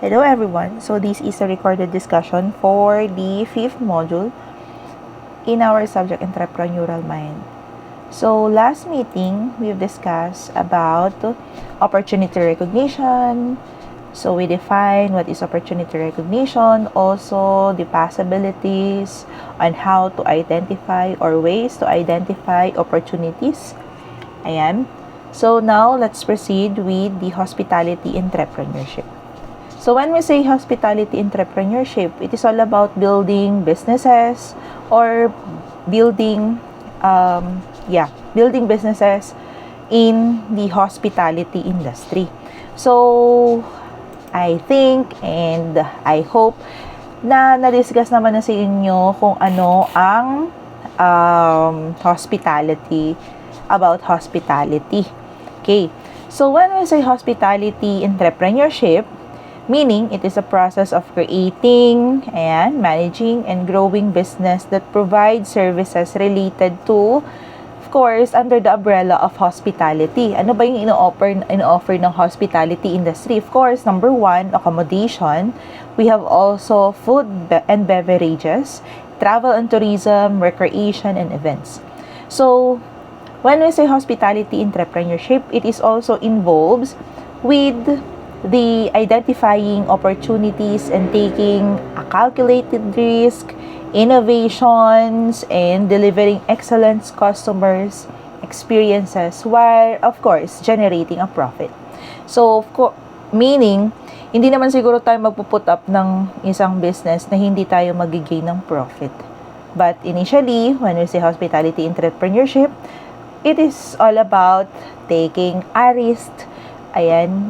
Hello everyone. So this is a recorded discussion for the 5th module in our subject Entrepreneurial Mind. So last meeting, we've discussed about opportunity recognition. So we define what is opportunity recognition, also the possibilities on how to identify or ways to identify opportunities. Ayan. So now let's proceed with the hospitality entrepreneurship. So when we say hospitality entrepreneurship, it is all about building businesses or building businesses in the hospitality industry. So I think and I hope na na-discuss naman na sa inyo kung ano ang hospitality, about hospitality. Okay. So when we say hospitality entrepreneurship, meaning it is a process of creating and managing and growing business that provides services related to, of course, under the umbrella of hospitality. Ano ba yung ino-offer ng hospitality industry? Of course, number one, accommodation. We have also food and beverages, travel and tourism, recreation, and events. So, when we say hospitality entrepreneurship, it is also involves with the identifying opportunities and taking a calculated risk, innovations, and delivering excellent customers experiences while, of course, generating a profit. So, meaning, hindi naman siguro tayo magpuput up ng isang business na hindi tayo magigain ng profit. But initially, when we say hospitality entrepreneurship, it is all about taking a risk,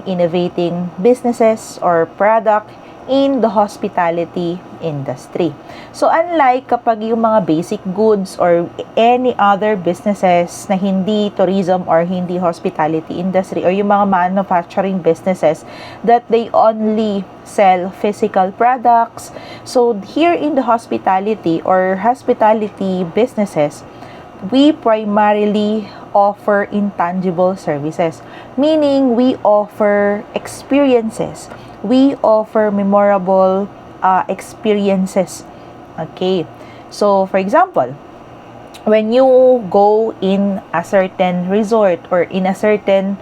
innovating businesses or product in the hospitality industry. So, unlike kapag yung mga basic goods or any other businesses na hindi tourism or hindi hospitality industry or yung mga manufacturing businesses that they only sell physical products. So, here in the hospitality or hospitality businesses, we primarily offer intangible services, meaning we offer experiences. We offer memorable experiences. Okay. So, for example, when you go in a certain resort or in a certain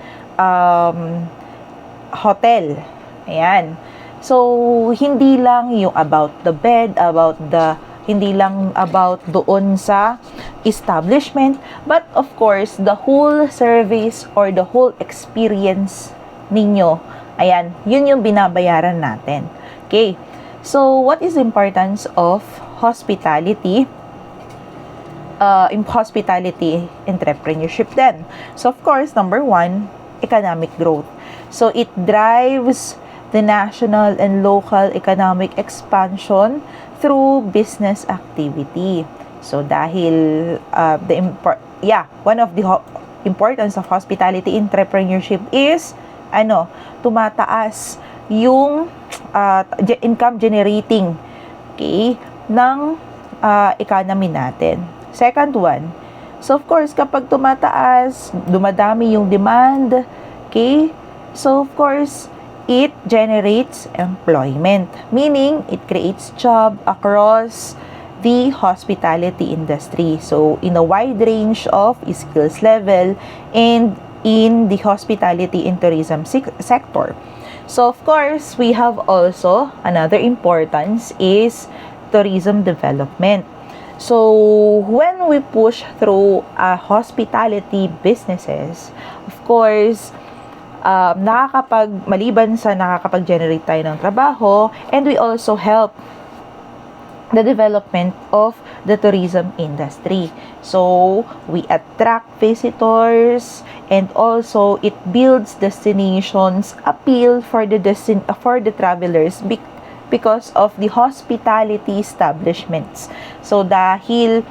hotel, ayan. So, hindi lang yung about the bed, hindi lang about doon sa establishment, but of course, the whole service or the whole experience ninyo, ayan, yun yung binabayaran natin. Okay, so what is the importance of hospitality? In hospitality entrepreneurship then? So of course, number one, economic growth. So it drives the national and local economic expansion through business activity. So dahil one of the importance of hospitality entrepreneurship is tumataas yung income generating, okay, ng economy natin. Second one, so of course kapag tumataas, dumadami yung demand, okay, so of course it generates employment, meaning it creates job across the hospitality industry. So, in a wide range of skills level and in the hospitality and tourism sector. So, of course, we have also another importance is tourism development. So, when we push through hospitality businesses, of course, maliban sa nakakapag-generate tayo ng trabaho, and we also help the development of the tourism industry. So, we attract visitors and also it builds destinations appeal for the travelers because of the hospitality establishments. So, dahil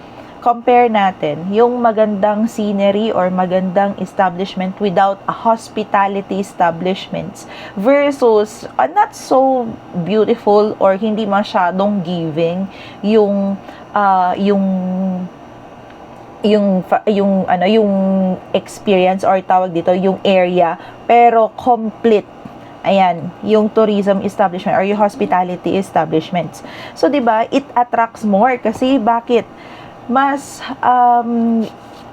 compare natin yung magandang scenery or magandang establishment without a hospitality establishments versus not so beautiful or hindi masyadong giving yung experience or tawag dito yung area pero complete Ayan, yung tourism establishment or yung hospitality establishments. So, di ba, it attracts more kasi bakit? Mas,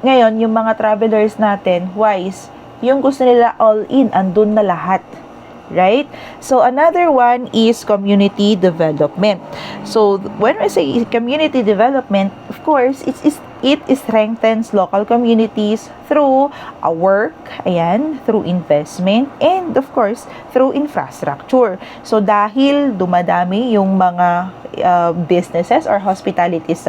ngayon, yung mga travelers natin, wise, yung gusto nila all in, andun na lahat. Right? So, another one is community development. So, when we say community development, of course, it strengthens local communities through a work, ayan, through investment, and of course, through infrastructure. So, dahil dumadami yung mga businesses or hospitality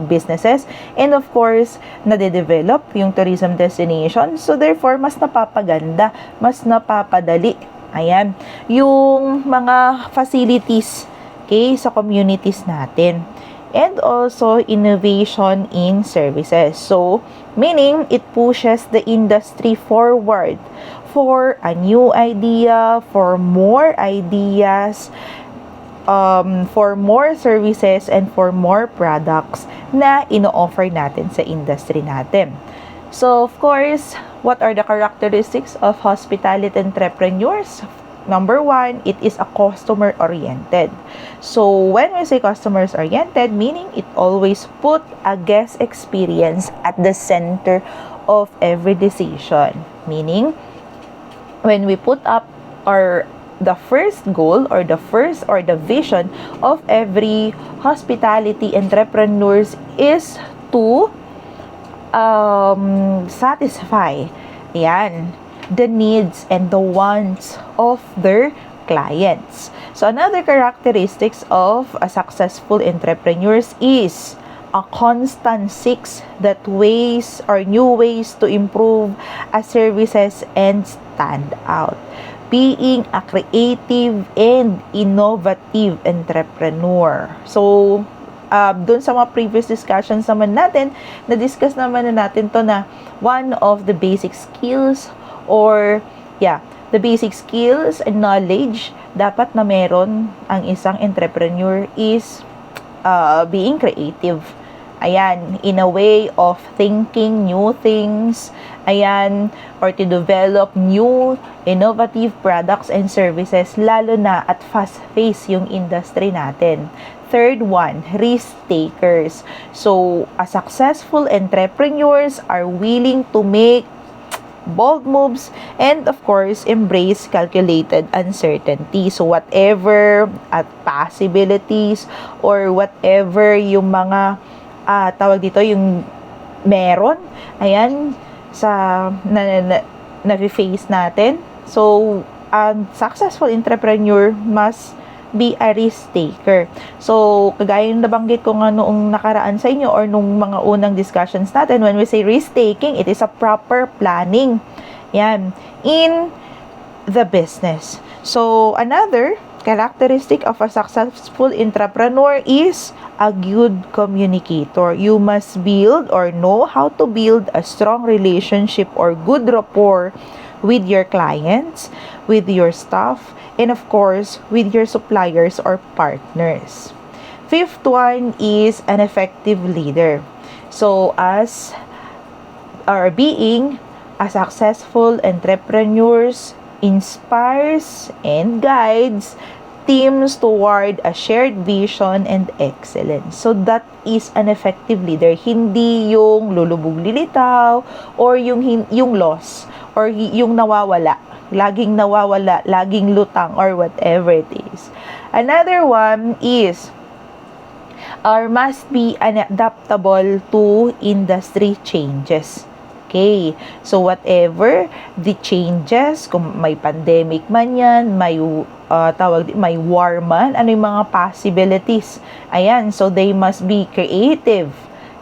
businesses, and of course, nade-develop yung tourism destination. So, therefore, mas napapaganda, mas napapadali. Ayan, yung mga facilities, okay, sa communities natin. And also, innovation in services. So, meaning, it pushes the industry forward for a new idea, for more ideas, for more services, and for more products na ino-offer natin sa industry natin. So, of course, what are the characteristics of hospitality entrepreneurs? Number one, it is a customer-oriented. So, when we say customer-oriented, meaning it always put a guest experience at the center of every decision. Meaning, when we put up the first goal or the vision of every hospitality entrepreneurs is to satisfy the needs and the wants of their clients. So another characteristics of a successful entrepreneurs is a constant seeks that ways or new ways to improve a services and stand out. Being a creative and innovative entrepreneur. So doon sa mga previous discussions naman natin, na-discuss naman na natin to na one of the basic skills the basic skills and knowledge dapat na meron ang isang entrepreneur is being creative. Ayan, in a way of thinking new things, ayan, or to develop new innovative products and services, lalo na at fast-paced yung industry natin. Third one, risk takers. So, a successful entrepreneurs are willing to make bold moves and of course, embrace calculated uncertainty. So, whatever possibilities or whatever yung mga tawag dito, yung meron, ayan, sa na-face natin. So, successful entrepreneur must be a risk taker. So, kagaya yung nabanggit ko nga noong nakaraan sa inyo or nung mga unang discussions natin, when we say risk taking, it is a proper planning. Yan. In the business. So, another characteristic of a successful entrepreneur is a good communicator. You must build or know how to build a strong relationship or good rapport with your clients, with your staff, and of course, with your suppliers or partners. Fifth one is an effective leader. So, being a successful entrepreneurs inspires and guides teams toward a shared vision and excellence. So, that is an effective leader. Hindi yung lulubog lilitaw or yung loss or yung nawawala. Laging nawawala, laging lutang or whatever it is. Another one is must be adaptable to industry changes. Okay. So, whatever the changes, kung may pandemic man yan, may may war man, ano yung mga possibilities. Ayan. So, they must be creative.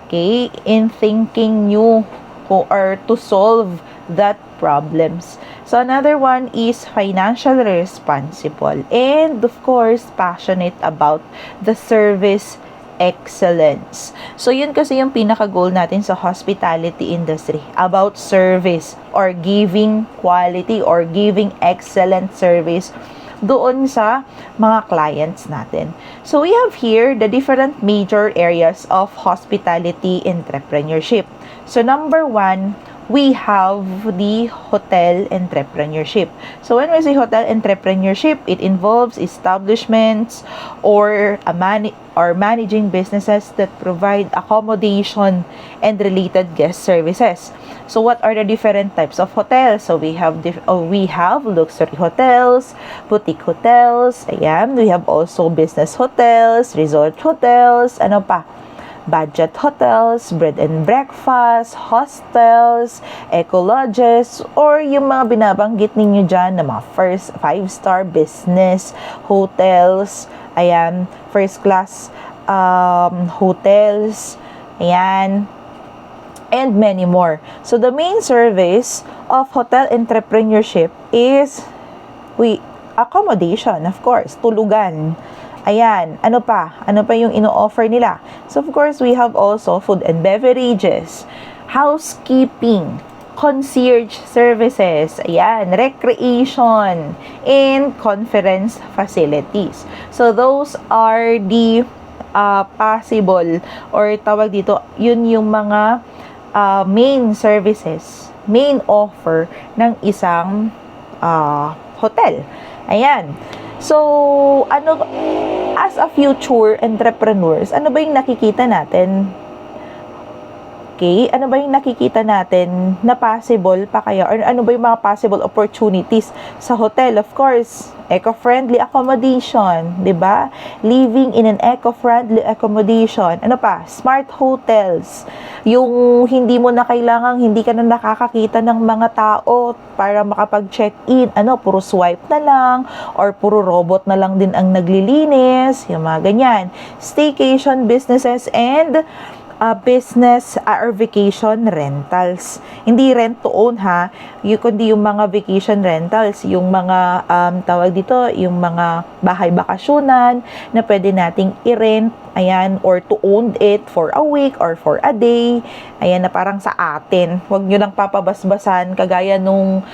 Okay. In thinking new or to solve that problems. So, another one is financially responsible and, of course, passionate about the service excellence. So, yun kasi yung pinaka-goal natin sa hospitality industry, about service or giving quality or giving excellent service doon sa mga clients natin. So, we have here the different major areas of hospitality entrepreneurship. So, number one, we have the hotel entrepreneurship. So when we say hotel entrepreneurship, it involves establishments or managing businesses that provide accommodation and related guest services. So what are the different types of hotels? So we have luxury hotels, boutique hotels, ayan. We have also business hotels, resort hotels, ano pa? Budget hotels, bread and breakfast, hostels, eco lodges, or yung mga binabanggit ninyo dyan na mga first 5-star business hotels, ayan, first class hotels, ayan, and many more. So the main service of hotel entrepreneurship is accommodation, of course, tulugan. Ayan, ano pa? Ano pa yung ino-offer nila? So, of course, we have also food and beverages, housekeeping, concierge services, ayan, recreation, and conference facilities. So, those are the possible, or tawag dito, yun yung mga main services, main offer ng isang hotel. Ayan. So, as a future entrepreneurs, ano ba yung nakikita natin? Okay? Ano ba yung nakikita natin na possible pa kaya? Or ano ba yung mga possible opportunities sa hotel? Of course, eco-friendly accommodation, di ba? Living in an eco-friendly accommodation. Ano pa? Smart hotels. Yung hindi ka na nakakakita ng mga tao para makapag-check-in. Puro swipe na lang or puro robot na lang din ang naglilinis. Yung mga ganyan. Staycation businesses and business or vacation rentals. Hindi rent to own ha, kundi yung mga vacation rentals, yung mga tawag dito, yung mga bahay bakasyonan na pwede nating i-rent, ayan, or to own it for a week or for a day. Ayan, na parang sa atin. Huwag nyo lang papabasbasan kagaya nung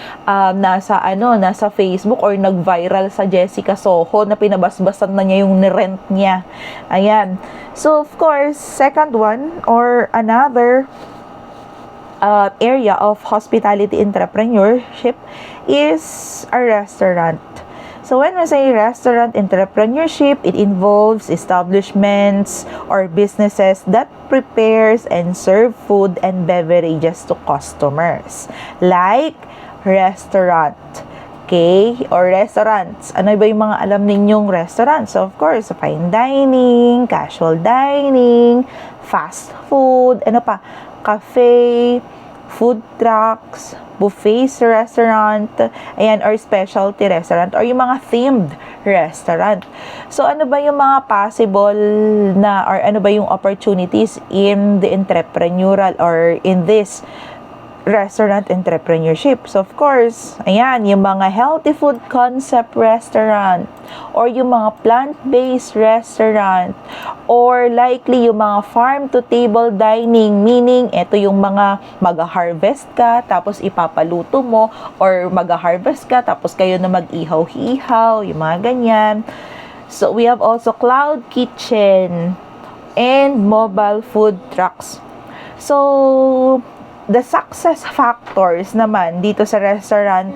nasa Facebook or nag-viral sa Jessica Soho na pinabasbasan na niya yung rent niya. Ayan. So, of course, second one or another area of hospitality entrepreneurship is a restaurant. So when we say restaurant entrepreneurship, it involves establishments or businesses that prepares and serve food and beverages to customers. Like restaurant. Okay? Or restaurants. Ano ba yung mga alam ninyong restaurants? So, of course, fine dining, casual dining, fast food, cafe, food trucks, buffets restaurant, ayan, or specialty restaurant, or yung mga themed restaurant. So, ano ba yung mga possible na, or ano ba yung opportunities in the entrepreneurial or in this restaurant entrepreneurship? So, of course, ayan, yung mga healthy food concept restaurant, or yung mga plant-based restaurant, or likely yung mga farm-to-table dining, meaning, ito yung mga mag-harvest ka, tapos ipapaluto mo, or mag-harvest ka, tapos kayo na mag-ihaw-ihaw, yung mga ganyan. So, we have also cloud kitchen, and mobile food trucks. So, the success factors naman dito sa restaurant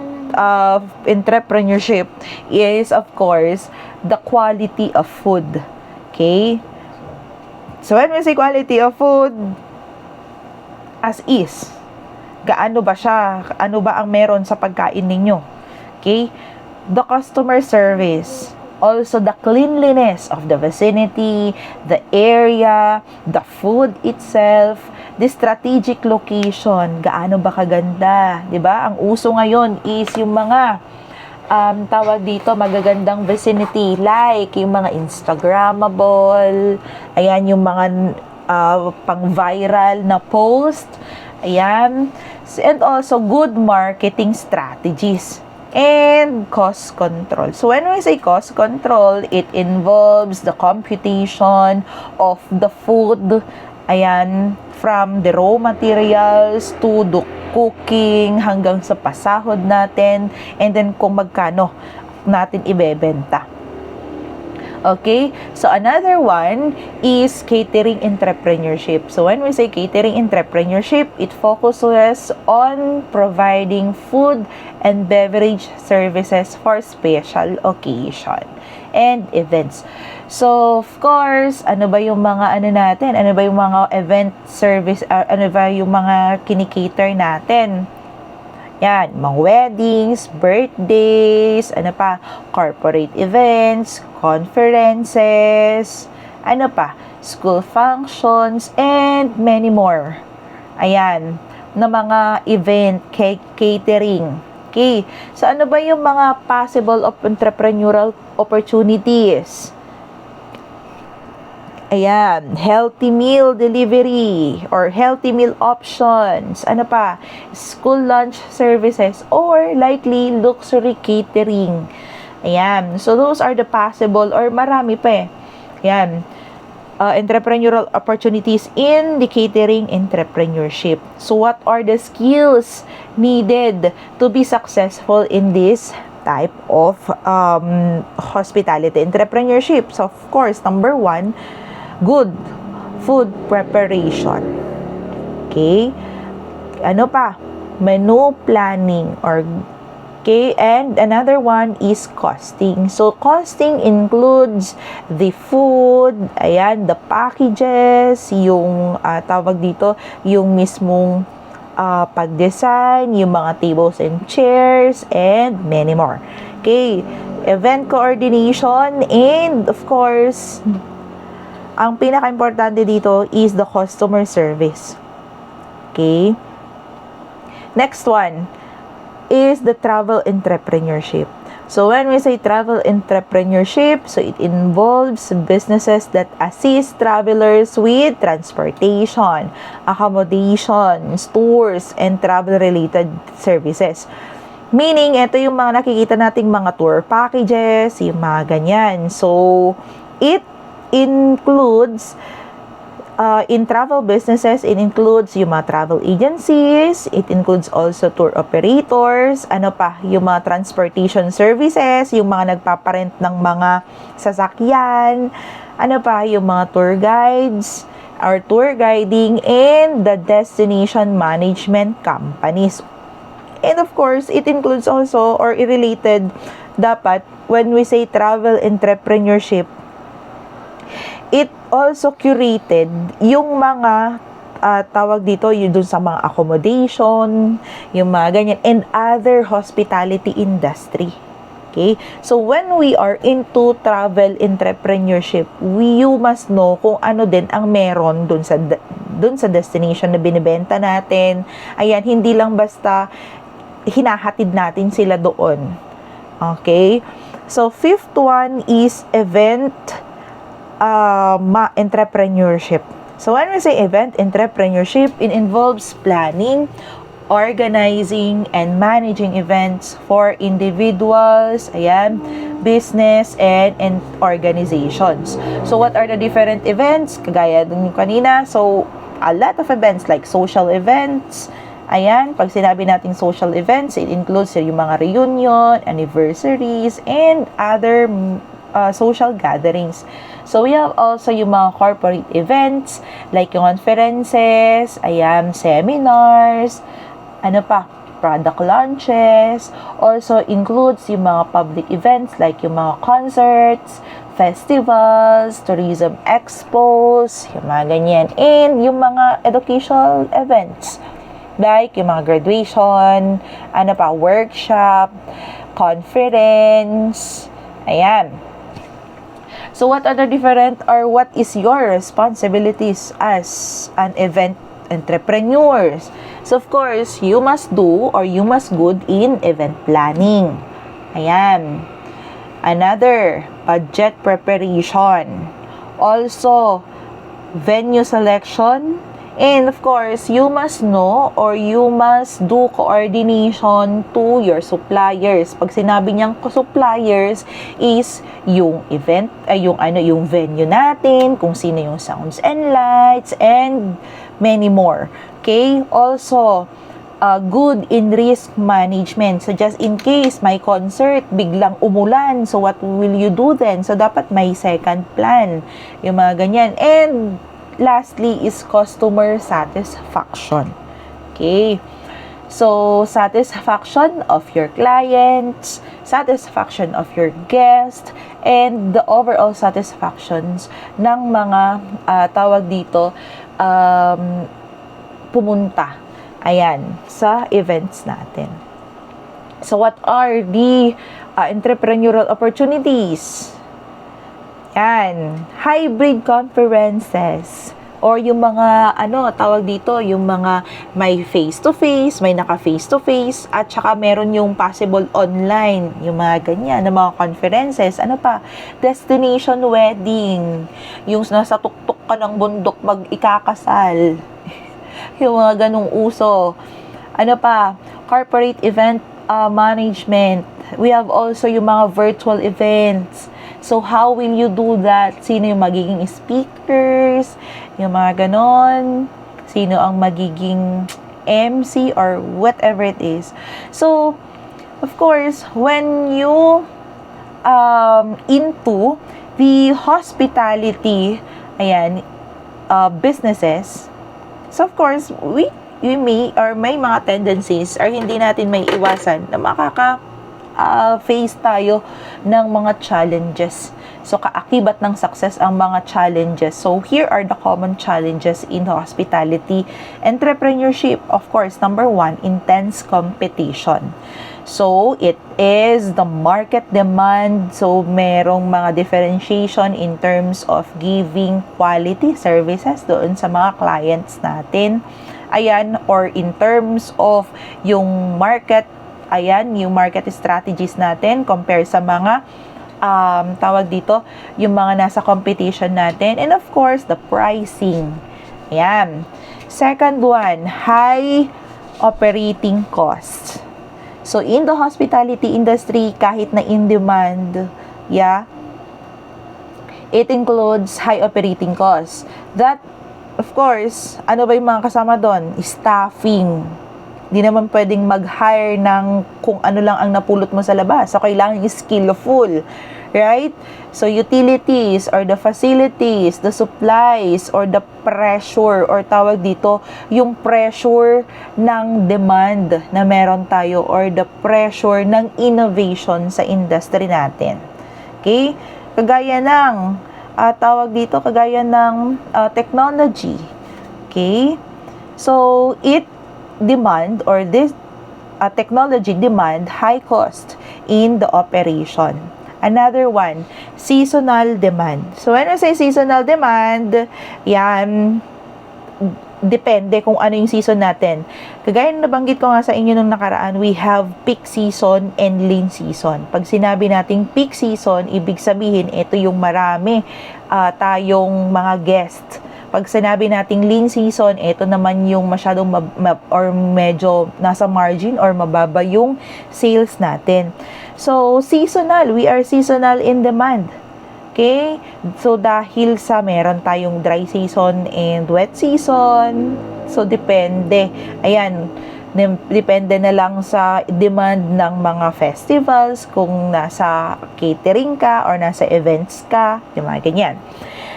entrepreneurship is, of course, the quality of food. Okay? So, when we say quality of food, as is, gaano ba siya? Ano ba ang meron sa pagkain ninyo? Okay? The customer service, also the cleanliness of the vicinity, the area, the food itself, the strategic location, gaano ba kaganda, 'di ba? Ang uso ngayon is yung mga tawag dito, magagandang vicinity, like yung mga Instagrammable, ayan, yung mga pang-viral na post, ayan, and also good marketing strategies and cost control. So when we say cost control, it involves the computation of the food, ayan, from the raw materials to the cooking hanggang sa pasahod natin, and then kung magkano natin ibebenta. Okay? So, another one is catering entrepreneurship. So, when we say catering entrepreneurship, it focuses on providing food and beverage services for special occasion and events. So, of course, ano ba yung mga ano natin? Ano ba yung mga event service? Ano ba yung mga kinikater natin? Yan, mga weddings, birthdays, ano pa, corporate events, conferences, ano pa, school functions, and many more. Ayan, na mga event, catering. Okay, so ano ba yung mga possible of entrepreneurial opportunities? Ayan, healthy meal delivery or healthy meal options. Ano pa? School lunch services or likely luxury catering. Ayan, so those are the possible or marami pa eh. Ayan, entrepreneurial opportunities in the catering entrepreneurship. So what are the skills needed to be successful in this type of hospitality entrepreneurship? So of course, number one, good food preparation. Okay? Ano pa? Menu planning or okay, and another one is costing. So costing includes the food, ayan, the packages, yung tawag dito, yung mismong pag-design, yung mga tables and chairs, and many more. Okay, event coordination, and of course, ang pinaka-importante dito is the customer service. Okay? Next one is the travel entrepreneurship. So, when we say travel entrepreneurship, so it involves businesses that assist travelers with transportation, accommodations, tours, and travel-related services. Meaning, ito yung mga nakikita nating mga tour packages, yung mga ganyan. So, it includes in travel businesses, it includes yung mga travel agencies, it includes also tour operators, ano pa, yung mga transportation services, yung mga nagpaparent ng mga sasakyan, ano pa, yung mga tour guides, or tour guiding, and the destination management companies. And of course, it includes also, or related, dapat, when we say travel entrepreneurship, it also curated yung mga tawag dito, yung dun sa mga accommodation, yung mga ganyan, and other hospitality industry. Okay? So, when we are into travel entrepreneurship, you must know kung ano din ang meron dun sa destination na binibenta natin. Ayan, hindi lang basta hinahatid natin sila doon. Okay? So, fifth one is event entrepreneurship. So when we say event entrepreneurship, it involves planning, organizing, and managing events for individuals, ayan, business, and organizations. So what are the different events? Kagaya dun kanina, so a lot of events like social events. Ayan, pag sinabi nating social events, it includes yung mga reunion, anniversaries, and other social gatherings. So, we have also yung mga corporate events, like yung conferences, ayan, seminars, ano pa, product launches. Also, includes yung mga public events, like yung mga concerts, festivals, tourism expos, yung mga ganyan. And yung mga educational events, like yung mga graduation, ano pa, workshop, conference, ayan. So, what are the different or what is your responsibilities as an event entrepreneur? So, of course, you must do or you must good in event planning. Ayan. Another, budget preparation. Also, venue selection. And of course, you must know or you must do coordination to your suppliers. Pag sinabi niyang suppliers is yung event, yung venue natin, kung sino yung sounds and lights, and many more. Okay? Also, good in risk management. So just in case may concert, biglang umulan, so what will you do then? So dapat may second plan, yung mga ganyan. And lastly is customer satisfaction. Okay. So, satisfaction of your clients, satisfaction of your guest, and the overall satisfactions ng mga tawag dito pumunta. Ayan, sa events natin. So, what are the entrepreneurial opportunities? Yan, hybrid conferences. Or yung mga, tawag dito, yung mga may face-to-face, may naka-face-to-face, at saka meron yung possible online, yung mga ganyan, na mga conferences. Ano pa? Destination wedding. Yung nasa tuktok ka ng bundok mag-ikakasal. Yung mga ganong uso. Ano pa? Corporate event management. We have also yung mga virtual events. So, how will you do that? Sino yung magiging speakers? Yung mga ganon. Sino ang magiging MC or whatever it is. So, of course, when you into the hospitality, ayan, businesses, so of course, we may or may mga tendencies or hindi natin may iwasan na face tayo ng mga challenges. So, kaakibat ng success ang mga challenges. So, here are the common challenges in hospitality entrepreneurship. Of course, number 1, intense competition. So, it is the market demand. So, merong mga differentiation in terms of giving quality services doon sa mga clients natin. Ayan, or in terms of yung market, ayan, yung market strategies natin compare sa mga tawag dito, yung mga nasa competition natin. And of course, the pricing. Ayan. Second one, high operating costs. So, in the hospitality industry, kahit na in demand, it includes high operating costs. That, of course, ano ba yung mga kasama doon? Staffing. Hindi naman pwedeng mag-hire ng kung ano lang ang napulot mo sa labas. So, kailangan skillful. Right? So, utilities or the facilities, the supplies, or the pressure, or tawag dito, yung pressure ng demand na meron tayo, or the pressure ng innovation sa industry natin. Okay? Kagaya ng, kagaya ng technology. Okay? So, it demand or this technology demand high cost in the operation. Another one, seasonal demand. So when I say seasonal demand, yan, depende kung ano yung season natin. Kagaya na nabanggit ko nga sa inyo nung nakaraan, we have peak season and lean season. Pag sinabi nating peak season, ibig sabihin ito yung marami tayong mga guest. Pag sinabi nating lean season, ito naman yung masyadong or medyo nasa margin or mababa yung sales natin. So, seasonal. We are seasonal in demand. Okay? So, dahil sa meron tayong dry season and wet season, so depende. Ayan, depende na lang sa demand ng mga festivals, kung nasa catering ka or nasa events ka, yung mga ganyan.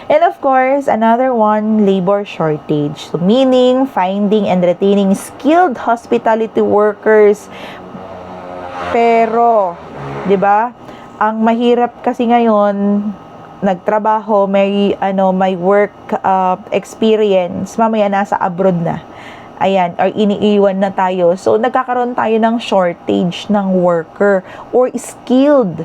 And of course, another one, labor shortage. So, meaning, finding and retaining skilled hospitality workers. Pero, di ba, ang mahirap kasi ngayon, nagtrabaho, may work experience, mamaya nasa abroad na. Ayan, or iniiwan na tayo. So, nagkakaroon tayo ng shortage ng worker or skilled,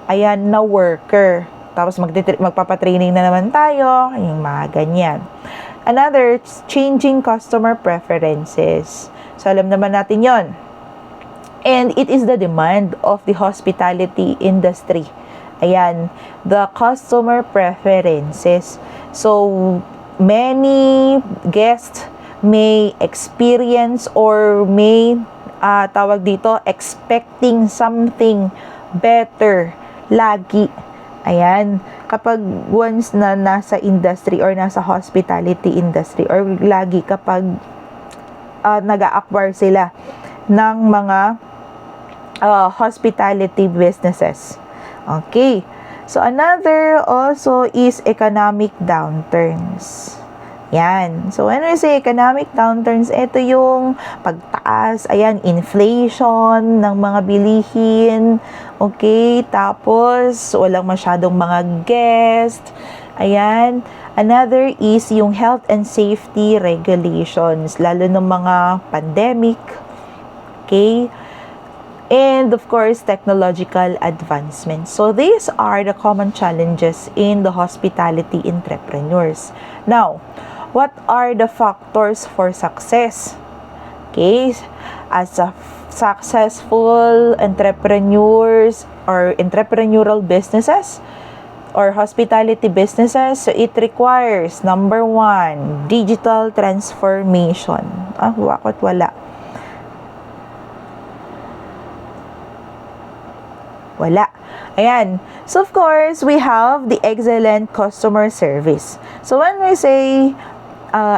ayan, na worker. Tapos magpapatraining na naman tayo, yung mga ganyan. Another, changing customer preferences. So, alam naman natin yon. And it is the demand of the hospitality industry. Ayan, the customer preferences. So, many guests may experience or may, tawag dito, expecting something better lagi. Ayan, kapag once na nasa industry or nasa hospitality industry or lagi kapag nag-acquire sila ng mga hospitality businesses. Okay. So, another also is economic downturns. Yan. So, when we say economic downturns, ito yung pagtaas, ayan, inflation ng mga bilihin. Okay. Tapos, walang masyadong mga guest. Ayan. Another is yung health and safety regulations, lalo ng mga pandemic. Okay. And of course, technological advancements. So these are the common challenges in the hospitality entrepreneurs. Now, what are the factors for success? Okay, as a successful entrepreneurs or entrepreneurial businesses or hospitality businesses, so it requires, number 1, digital transformation. Bakit wala? Wala. Ayan. So, of course, we have the excellent customer service. So, when we say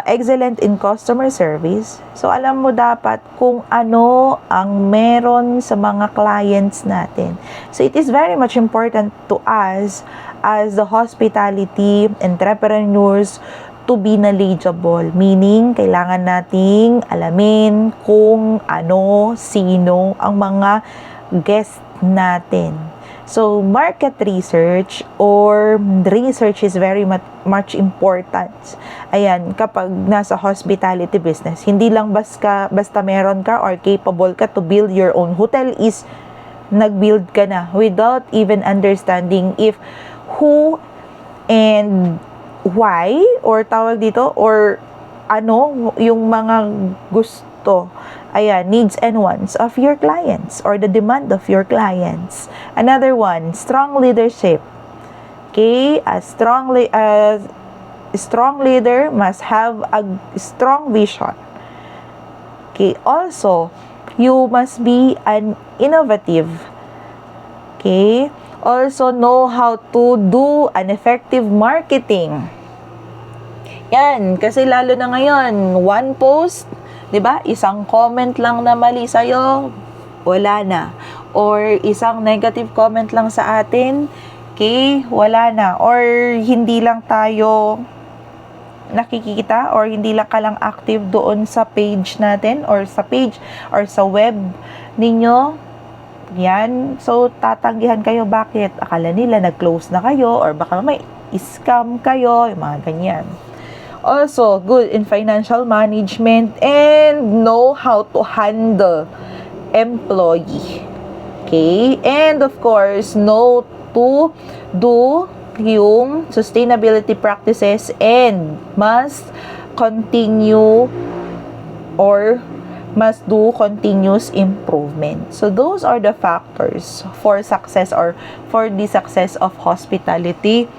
excellent in customer service, so alam mo dapat kung ano ang meron sa mga clients natin. So, it is very much important to us as the hospitality entrepreneurs to be knowledgeable. Meaning, kailangan nating alamin kung ano, sino ang mga guest natin. So, market research or research is very much important. Ayan, kapag nasa hospitality business, hindi lang basta meron ka or capable ka to build your own hotel is nag-build ka na without even understanding if who and why or tawag dito or ano yung mga gusto, ayan, needs and wants of your clients or the demand of your clients. Another one, strong leadership. Okay, a strong leader must have a strong vision. Okay, also, you must be an innovative. Okay, also know how to do an effective marketing. Yan, kasi lalo na ngayon, one post, 'di ba? Isang comment lang na mali sa'yo, wala na. Or isang negative comment lang sa atin, okay, wala na. Or hindi lang tayo nakikita or hindi lang ka lang active doon sa page natin or sa page or sa web ninyo. Yan. So, tatanggihan kayo. Bakit? Akala nila nag-close na kayo or baka may scam kayo, yung mga ganyan. Also, good in financial management and know how to handle employee. Okay? And of course, know to do yung sustainability practices and must continue or must do continuous improvement. So, those are the factors for success or for the success of hospitality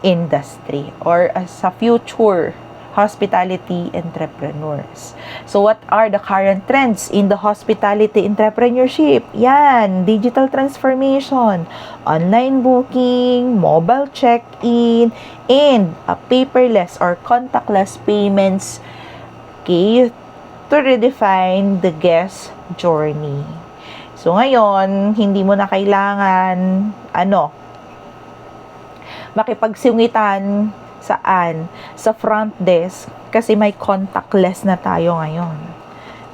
industry or as a future hospitality entrepreneurs. So, what are the current trends in the hospitality entrepreneurship? Yan, digital transformation, online booking, mobile check-in, and a paperless or contactless payments, okay, to redefine the guest journey. So, ngayon, hindi mo na kailangan, makipagsingitan saan? Sa front desk. Kasi may contactless na tayo ngayon.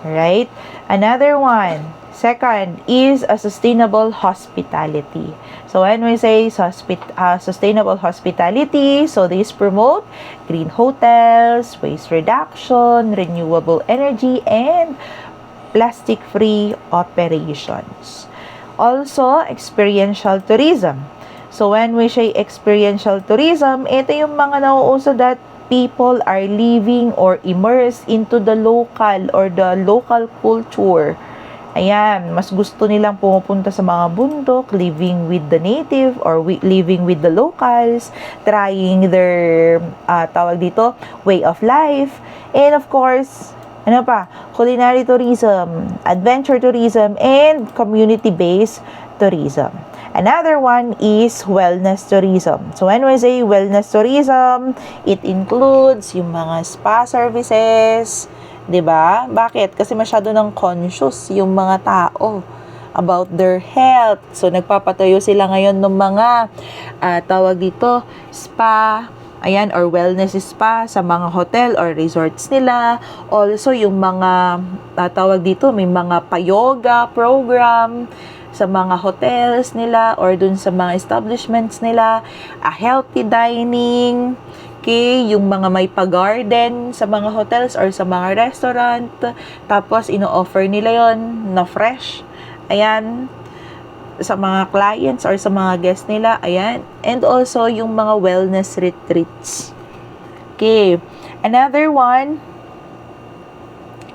Right? Another one. Second is a sustainable hospitality. So, when we say sustainable hospitality, so these promote green hotels, waste reduction, renewable energy, and plastic-free operations. Also, experiential tourism. So, when we say experiential tourism, ito yung mga nauuso that people are living or immersed into the local or the local culture. Ayan, mas gusto nilang pumupunta sa mga bundok, living with the native or living with the locals, trying their, way of life. And of course, culinary tourism, adventure tourism, and community-based tourism. Another one is wellness tourism. So, when we say wellness tourism, it includes yung mga spa services, 'Di ba? Bakit? Kasi masyado ng conscious yung mga tao about their health. So, nagpapatayo sila ngayon ng mga, tawag dito, spa, ayan, or wellness spa sa mga hotel or resorts nila. Also, yung mga, tawag dito, may mga pa-yoga program sa mga hotels nila or dun sa mga establishments nila, a healthy dining, okay, yung mga may pa-garden sa mga hotels or sa mga restaurant, tapos ino-offer nila yon na fresh, ayan, sa mga clients or sa mga guests nila, ayan, and also yung mga wellness retreats. Okay, another one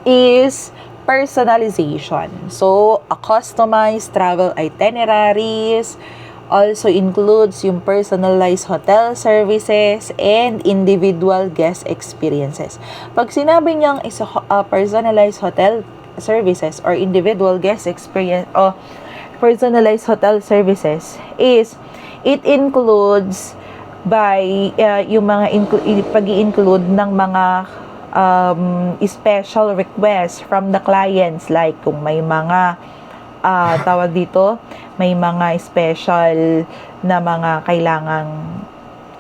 is personalization. So, a customized travel itineraries also includes yung personalized hotel services and individual guest experiences. Pag sinabi niyang personalized hotel services or individual guest experience o personalized hotel services is it includes by yung mga pag-i-include ng mga special requests from the clients, like kung may mga tawag dito, may mga special na mga kailangang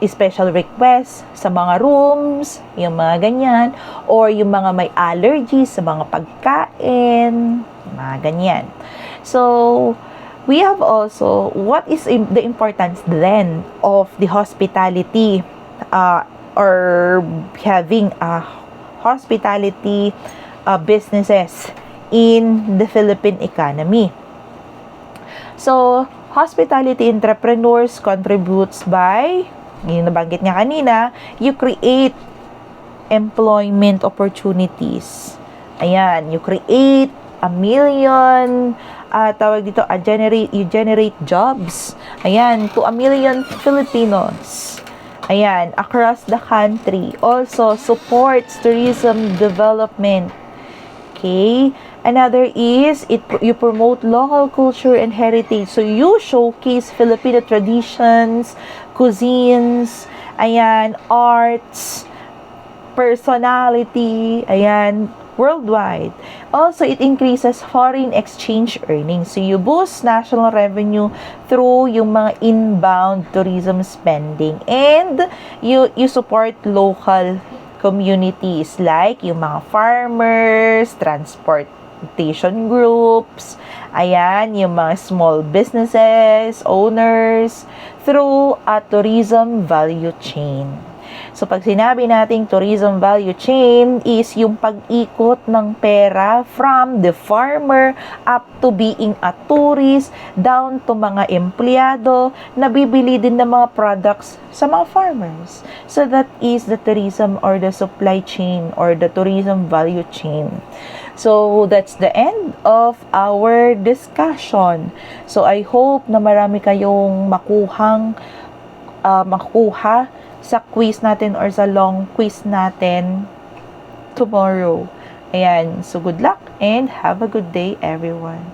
special requests sa mga rooms, yung mga ganyan, or yung mga may allergies sa mga pagkain, mga ganyan. So, we have also, what is the importance then of the hospitality or having a hospitality businesses in the Philippine economy. So, hospitality entrepreneurs contributes by, yung nabanggit niya kanina, you create employment opportunities. Ayan, you create a million, tawag dito, you generate jobs. Ayan, to a million Filipinos. Ayan, across the country. Also, supports tourism development. Okay? Another is, you promote local culture and heritage. So, you showcase Filipino traditions, cuisines, ayan, arts, personality, ayan, worldwide. Also, it increases foreign exchange earnings. So, you boost national revenue through yung mga inbound tourism spending. And you support local communities like yung mga farmers, transportation groups, ayan, yung mga small businesses, owners, through a tourism value chain. So, pag sinabi nating tourism value chain is yung pag-ikot ng pera from the farmer up to being a tourist down to mga empleyado na bibili din ng mga products sa mga farmers. So, that is the tourism or the supply chain or the tourism value chain. So, that's the end of our discussion. So, I hope na marami kayong makuha sa quiz natin or sa long quiz natin tomorrow. Ayan. So, good luck and have a good day, everyone.